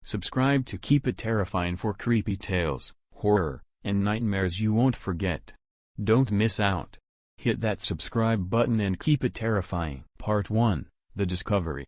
Subscribe to Keep It Terrifying for creepy tales, horror, and nightmares you won't forget. Don't miss out. Hit that subscribe button and keep it terrifying. Part 1, The Discovery.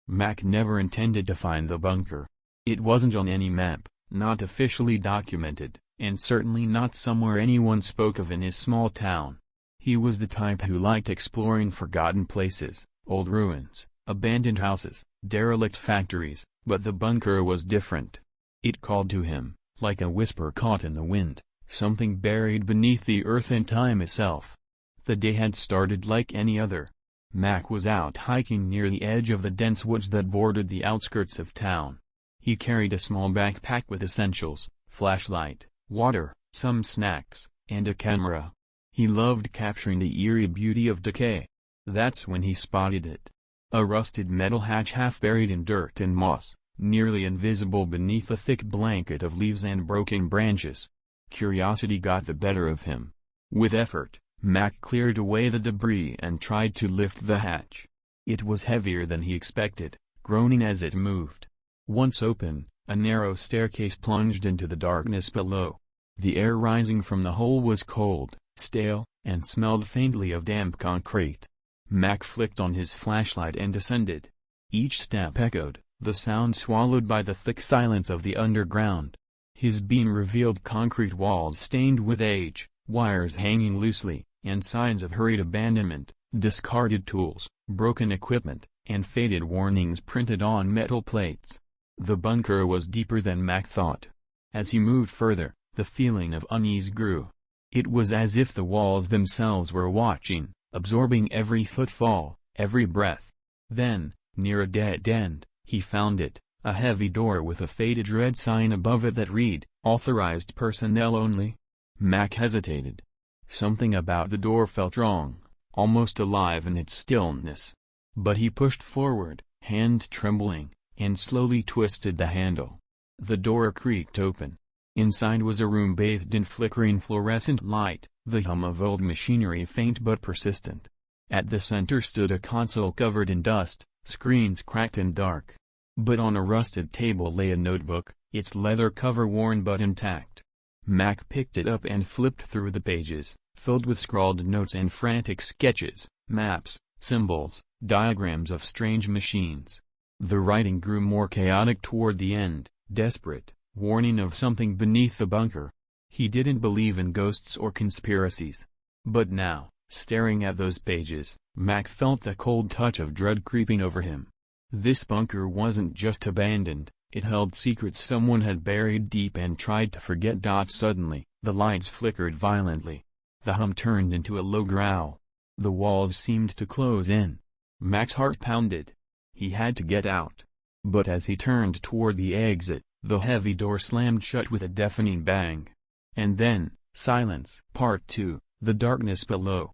Mac never intended to find the bunker. It wasn't on any map, not officially documented, and certainly not somewhere anyone spoke of in his small town. He was the type who liked exploring forgotten places, old ruins, abandoned houses, derelict factories, but the bunker was different. It called to him, like a whisper caught in the wind, something buried beneath the earth and time itself. The day had started like any other. Mac was out hiking near the edge of the dense woods that bordered the outskirts of town. He carried a small backpack with essentials, flashlight, water, some snacks, and a camera. He loved capturing the eerie beauty of decay. That's when he spotted it. A rusted metal hatch half buried in dirt and moss, nearly invisible beneath a thick blanket of leaves and broken branches. Curiosity got the better of him. With effort, Mac cleared away the debris and tried to lift the hatch. It was heavier than he expected, groaning as it moved. Once open, a narrow staircase plunged into the darkness below. The air rising from the hole was cold, stale, and smelled faintly of damp concrete. Mac flicked on his flashlight and descended. Each step echoed, the sound swallowed by the thick silence of the underground. His beam revealed concrete walls stained with age, wires hanging loosely, and signs of hurried abandonment, discarded tools, broken equipment, and faded warnings printed on metal plates. The bunker was deeper than Mac thought. As he moved further, the feeling of unease grew. It was as if the walls themselves were watching, absorbing every footfall, every breath. Then, near a dead end, he found it, a heavy door with a faded red sign above it that read, "Authorized personnel only." Mac hesitated. Something about the door felt wrong, almost alive in its stillness. But he pushed forward, hand trembling, and slowly twisted the handle. The door creaked open. Inside was a room bathed in flickering fluorescent light, the hum of old machinery faint but persistent. At the center stood a console covered in dust, screens cracked and dark. But on a rusted table lay a notebook, its leather cover worn but intact. Mac picked it up and flipped through the pages, filled with scrawled notes and frantic sketches, maps, symbols, diagrams of strange machines. The writing grew more chaotic toward the end, desperate, warning of something beneath the bunker. He didn't believe in ghosts or conspiracies. But now, staring at those pages, Mac felt the cold touch of dread creeping over him. This bunker wasn't just abandoned, it held secrets someone had buried deep and tried to forget. Suddenly, the lights flickered violently. The hum turned into a low growl. The walls seemed to close in. Mac's heart pounded. He had to get out. But as he turned toward the exit, the heavy door slammed shut with a deafening bang. And then, silence. Part 2, The Darkness Below.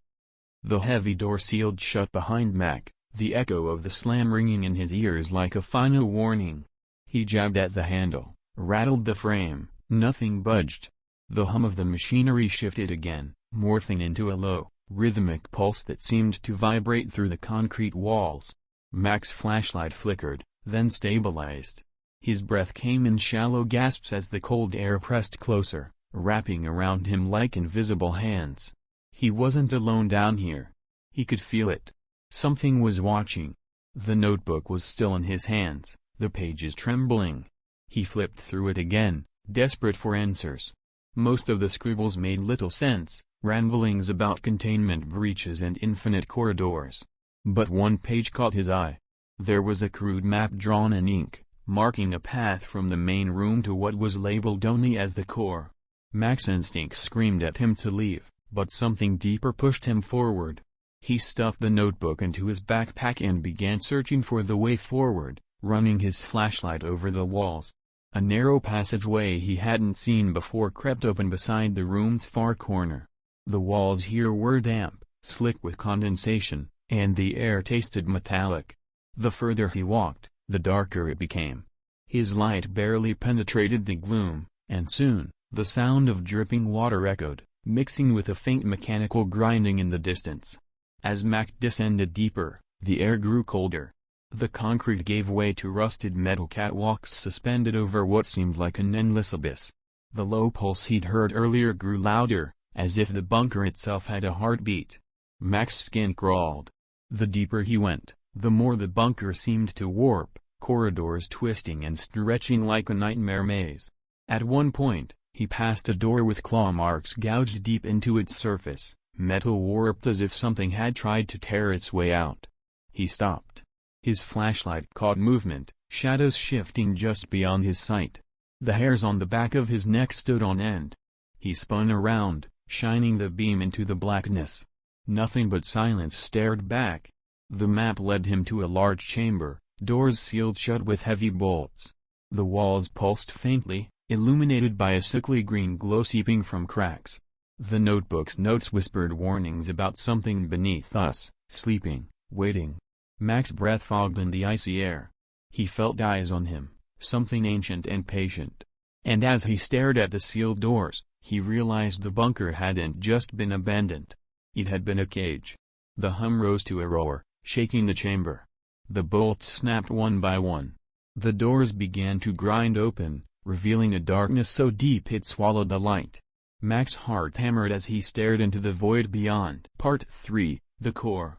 The heavy door sealed shut behind Mac, the echo of the slam ringing in his ears like a final warning. He jabbed at the handle, rattled the frame, nothing budged. The hum of the machinery shifted again, morphing into a low, rhythmic pulse that seemed to vibrate through the concrete walls. Mac's flashlight flickered, then stabilized. His breath came in shallow gasps as the cold air pressed closer, wrapping around him like invisible hands. He wasn't alone down here. He could feel it. Something was watching. The notebook was still in his hands, the pages trembling. He flipped through it again, desperate for answers. Most of the scribbles made little sense, ramblings about containment breaches and infinite corridors. But one page caught his eye. There was a crude map drawn in ink, marking a path from the main room to what was labeled only as the core. Mac's instinct screamed at him to leave, but something deeper pushed him forward. He stuffed the notebook into his backpack and began searching for the way forward, running his flashlight over the walls. A narrow passageway he hadn't seen before crept open beside the room's far corner. The walls here were damp, slick with condensation, and the air tasted metallic. The further he walked, the darker it became. His light barely penetrated the gloom, and soon, the sound of dripping water echoed, mixing with a faint mechanical grinding in the distance. As Mac descended deeper, the air grew colder. The concrete gave way to rusted metal catwalks suspended over what seemed like an endless abyss. The low pulse he'd heard earlier grew louder, as if the bunker itself had a heartbeat. Mac's skin crawled. The deeper he went, the more the bunker seemed to warp, corridors twisting and stretching like a nightmare maze. At one point, he passed a door with claw marks gouged deep into its surface, metal warped as if something had tried to tear its way out. He stopped. His flashlight caught movement, shadows shifting just beyond his sight. The hairs on the back of his neck stood on end. He spun around, shining the beam into the blackness. Nothing but silence stared back. The map led him to a large chamber, doors sealed shut with heavy bolts. The walls pulsed faintly, illuminated by a sickly green glow seeping from cracks. The notebook's notes whispered warnings about something beneath us, sleeping, waiting. Mac's breath fogged in the icy air. He felt eyes on him, something ancient and patient. And as he stared at the sealed doors, he realized the bunker hadn't just been abandoned. It had been a cage. The hum rose to a roar, shaking the chamber. The bolts snapped one by one. The doors began to grind open, revealing a darkness so deep it swallowed the light. Mac's heart hammered as he stared into the void beyond. Part 3, The Core.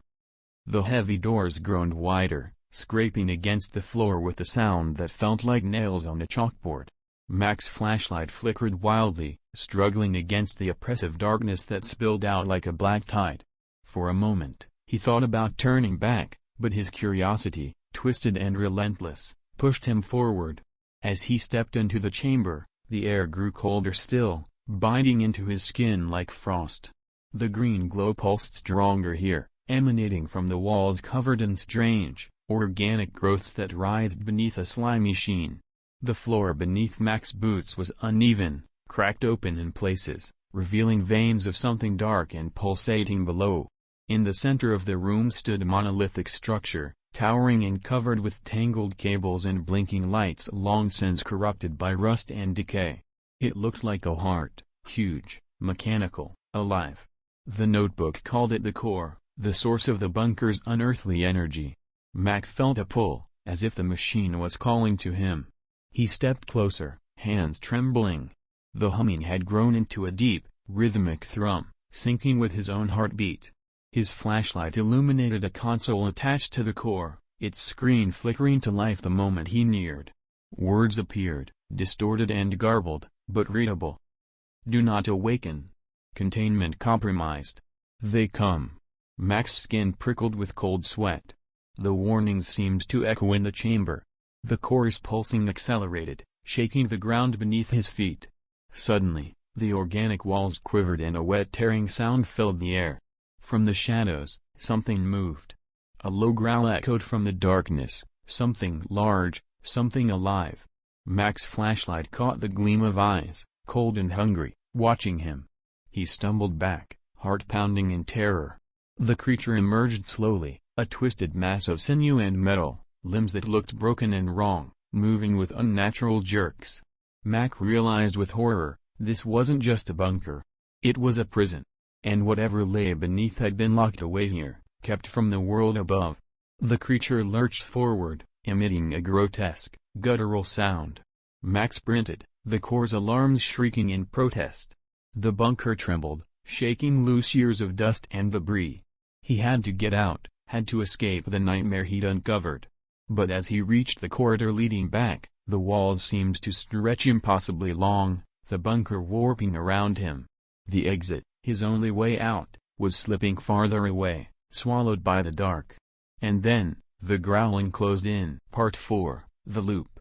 The heavy doors groaned wider, scraping against the floor with a sound that felt like nails on a chalkboard. Mac's flashlight flickered wildly, struggling against the oppressive darkness that spilled out like a black tide. For a moment, he thought about turning back, but his curiosity, twisted and relentless, pushed him forward. As he stepped into the chamber, the air grew colder still, biting into his skin like frost. The green glow pulsed stronger here, emanating from the walls covered in strange, organic growths that writhed beneath a slimy sheen. The floor beneath Mac's boots was uneven, cracked open in places, revealing veins of something dark and pulsating below. In the center of the room stood a monolithic structure, towering and covered with tangled cables and blinking lights long since corrupted by rust and decay. It looked like a heart, huge, mechanical, alive. The notebook called it the core, the source of the bunker's unearthly energy. Mac felt a pull, as if the machine was calling to him. He stepped closer, hands trembling. The humming had grown into a deep, rhythmic thrum, syncing with his own heartbeat. His flashlight illuminated a console attached to the core, its screen flickering to life the moment he neared. Words appeared, distorted and garbled, but readable. Do not awaken. Containment compromised. They come. Mac's skin prickled with cold sweat. The warnings seemed to echo in the chamber. The core's pulsing accelerated, shaking the ground beneath his feet. Suddenly, the organic walls quivered and a wet tearing sound filled the air. From the shadows, something moved. A low growl echoed from the darkness, something large, something alive. Mac's flashlight caught the gleam of eyes, cold and hungry, watching him. He stumbled back, heart pounding in terror. The creature emerged slowly, a twisted mass of sinew and metal, limbs that looked broken and wrong, moving with unnatural jerks. Mac realized with horror, this wasn't just a bunker. It was a prison. And whatever lay beneath had been locked away here, kept from the world above. The creature lurched forward, emitting a grotesque, guttural sound. Mac sprinted, the core's alarms shrieking in protest. The bunker trembled, shaking loose years of dust and debris. He had to get out, had to escape the nightmare he'd uncovered. But as he reached the corridor leading back, the walls seemed to stretch impossibly long, the bunker warping around him. The exit, his only way out, was slipping farther away, swallowed by the dark. And then, the growling closed in. Part 4, The Loop.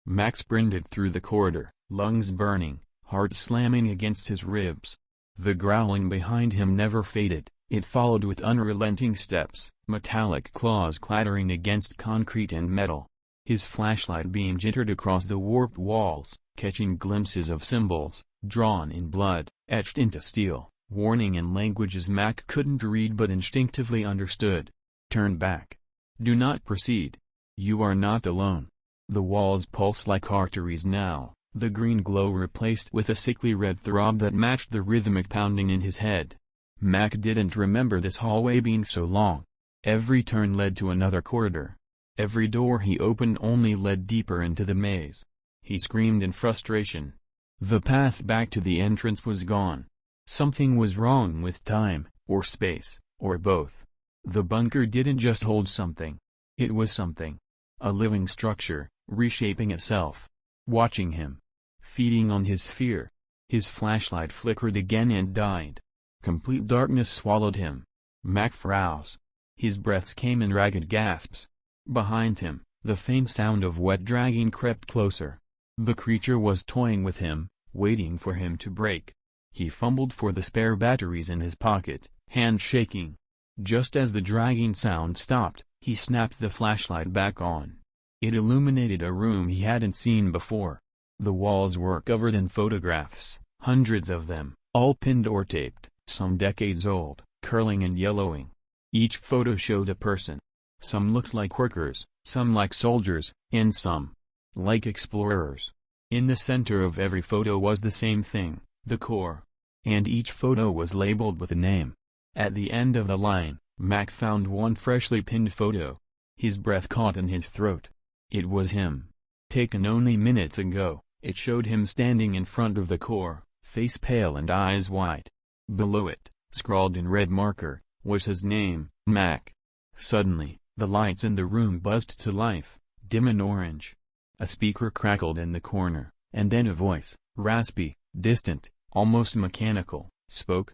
Mac sprinted through the corridor, lungs burning, heart slamming against his ribs. The growling behind him never faded. It followed with unrelenting steps, metallic claws clattering against concrete and metal. His flashlight beam jittered across the warped walls, catching glimpses of symbols, drawn in blood, etched into steel, warning in languages Mac couldn't read but instinctively understood. Turn back. Do not proceed. You are not alone. The walls pulse like arteries now, the green glow replaced with a sickly red throb that matched the rhythmic pounding in his head. Mac didn't remember this hallway being so long. Every turn led to another corridor. Every door he opened only led deeper into the maze. He screamed in frustration. The path back to the entrance was gone. Something was wrong with time, or space, or both. The bunker didn't just hold something. It was something. A living structure, reshaping itself. Watching him. Feeding on his fear. His flashlight flickered again and died. Complete darkness swallowed him. Mac froze. His breaths came in ragged gasps. Behind him, the faint sound of wet dragging crept closer. The creature was toying with him, waiting for him to break. He fumbled for the spare batteries in his pocket, hand shaking. Just as the dragging sound stopped, he snapped the flashlight back on. It illuminated a room he hadn't seen before. The walls were covered in photographs, hundreds of them, all pinned or taped, some decades old, curling and yellowing. Each photo showed a person. Some looked like workers, some like soldiers, and some like explorers. In the center of every photo was the same thing, the core. And each photo was labeled with a name. At the end of the line, Mac found one freshly pinned photo. His breath caught in his throat. It was him. Taken only minutes ago, it showed him standing in front of the core, face pale and eyes wide. Below it, scrawled in red marker, was his name, Mac. Suddenly, the lights in the room buzzed to life, dim and orange. A speaker crackled in the corner, and then a voice, raspy, distant, almost mechanical, spoke.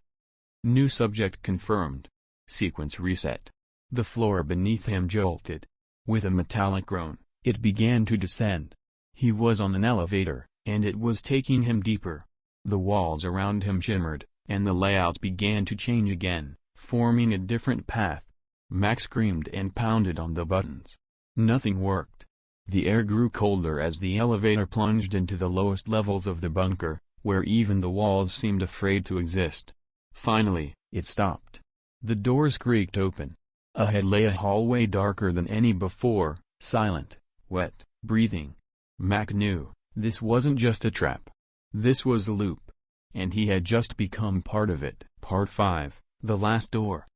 New subject confirmed. Sequence reset. The floor beneath him jolted. With a metallic groan, it began to descend. He was on an elevator, and it was taking him deeper. The walls around him shimmered, and the layout began to change again, forming a different path. Mac screamed and pounded on the buttons. Nothing worked. The air grew colder as the elevator plunged into the lowest levels of the bunker, where even the walls seemed afraid to exist. Finally, it stopped. The doors creaked open. Ahead lay a hallway darker than any before, silent, wet, breathing. Mac knew, this wasn't just a trap. This was a loop. And he had just become part of it. Part 5, The Last Door.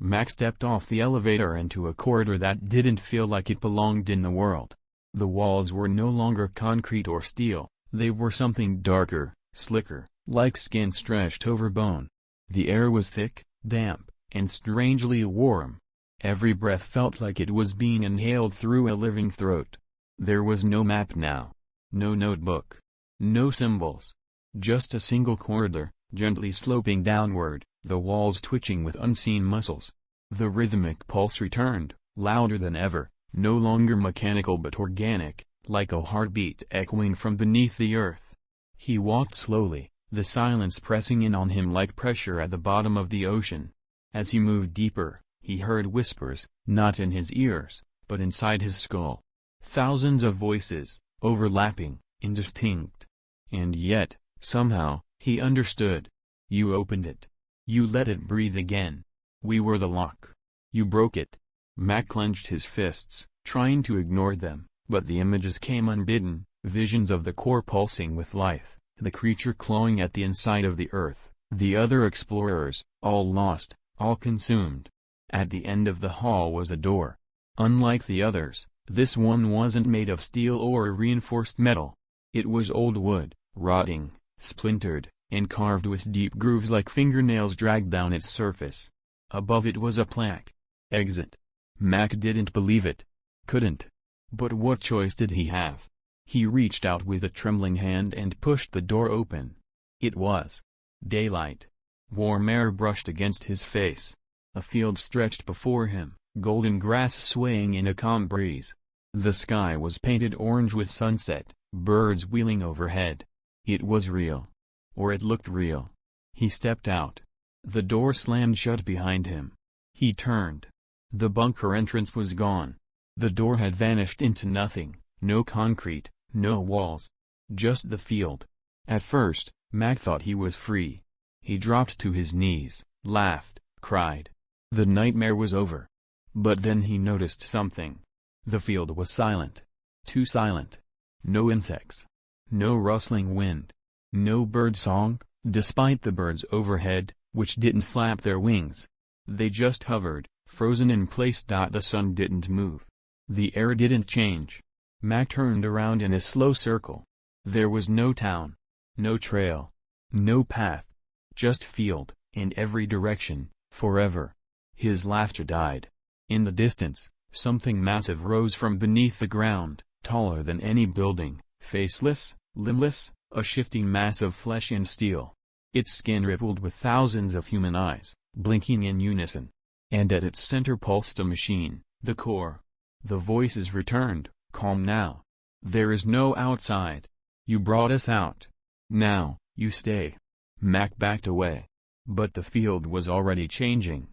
Mac stepped off the elevator into a corridor that didn't feel like it belonged in the world. The walls were no longer concrete or steel, they were something darker, slicker, like skin stretched over bone. The air was thick, damp, and strangely warm. Every breath felt like it was being inhaled through a living throat. There was no map now. No notebook. No symbols. Just a single corridor, gently sloping downward, the walls twitching with unseen muscles. The rhythmic pulse returned, louder than ever, no longer mechanical but organic, like a heartbeat echoing from beneath the earth. He walked slowly, the silence pressing in on him like pressure at the bottom of the ocean. As he moved deeper, he heard whispers, not in his ears, but inside his skull. Thousands of voices, overlapping, indistinct. And yet, somehow, he understood. You opened it. You let it breathe again. We were the lock. You broke it. Mac clenched his fists, trying to ignore them, but the images came unbidden, visions of the core pulsing with life, the creature clawing at the inside of the earth, the other explorers, all lost, all consumed. At the end of the hall was a door. Unlike the others, this one wasn't made of steel or reinforced metal. It was old wood, rotting, splintered, and carved with deep grooves like fingernails dragged down its surface. Above it was a plaque. Exit. Mac didn't believe it. Couldn't. But what choice did he have? He reached out with a trembling hand and pushed the door open. It was daylight. Warm air brushed against his face. A field stretched before him, golden grass swaying in a calm breeze. The sky was painted orange with sunset, birds wheeling overhead. It was real. Or it looked real. He stepped out. The door slammed shut behind him. He turned. The bunker entrance was gone. The door had vanished into nothing, no concrete, no walls. Just the field. At first, Mac thought he was free. He dropped to his knees, laughed, cried. The nightmare was over. But then he noticed something. The field was silent. Too silent. No insects. No rustling wind. No bird song, despite the birds overhead, which didn't flap their wings. They just hovered, frozen in place. The sun didn't move. The air didn't change. Mac turned around in a slow circle. There was no town. No trail. No path. Just field, in every direction, forever. His laughter died. In the distance, something massive rose from beneath the ground, taller than any building, faceless, limbless, a shifting mass of flesh and steel. Its skin rippled with thousands of human eyes, blinking in unison. And at its center pulsed a machine, the core. The voices returned, calm now. There is no outside. You brought us out. Now, you stay. Mac backed away. But the field was already changing.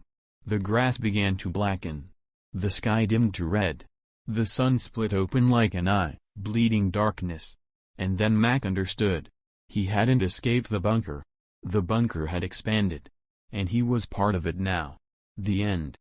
The grass began to blacken. The sky dimmed to red. The sun split open like an eye, bleeding darkness. And then Mac understood. He hadn't escaped the bunker. The bunker had expanded. And he was part of it now. The end.